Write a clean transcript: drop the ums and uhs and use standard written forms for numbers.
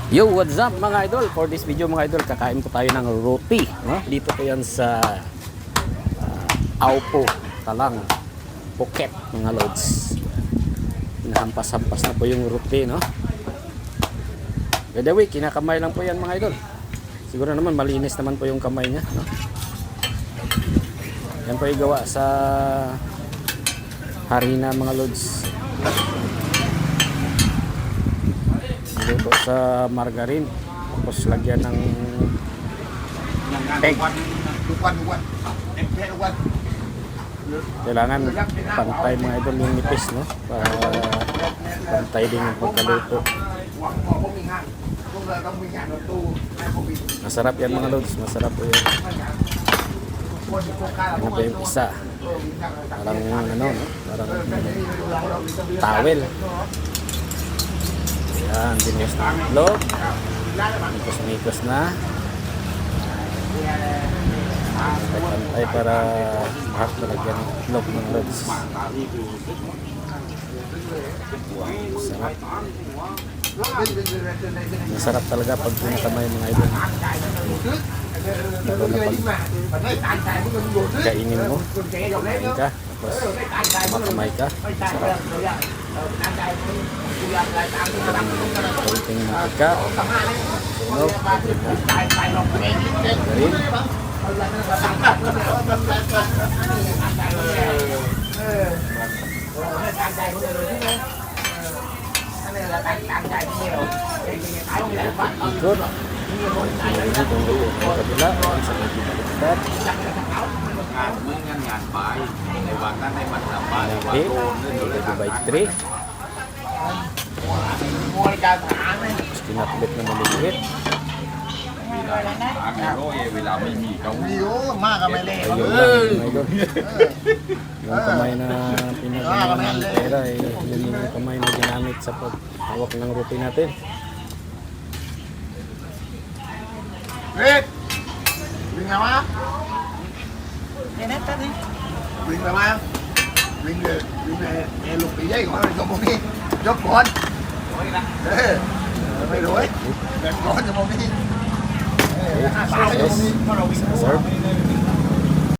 Yo, what's up mga idol? For this video mga idol, kakain po tayo ng roti, no? Dito po yan sa Aupo, Talang, Phuket mga lods. Hinahampas-hampas na po yung roti, no? By the way, kinakamay lang po yan mga idol. Siguro naman malinis naman po yung kamay niya, no? Yan po yung gawa sa harina mga lods. Luto sa margarine, tapos lagyan ng egg. Kailangan pantay mga idol yung nipis, no? Para pantay din yung pagkaluto. Masarap yan mga lods, masarap po yan. Ano pa yung isa? Parang ano, no? Parang towel. Yan, binuhos na ang itlog. Mikos-mikos na. Pantay para lahat talagyan ng itlog ng lods. Masarap. Masarap talaga pag pinakamay mga idol. Lalo na pag kainin mo, kain ka, tapos makamay ka. Masarap. Konting mantika, sunog, garin. Ikot. Ini itong luto ng kabila, sa kabila. Divide 3. Kinaplit na maliliit. Yung kamay na pinagawa ng pera, yun yung kamay na ginamit sa paghawak ng roti natin. Wait! Bring nga ma? Bring nga ma? Bring lục bị dây gọi là cho bông đi. Chốt con. Mày đuổi. Mẹ con cho bông đi. Serve.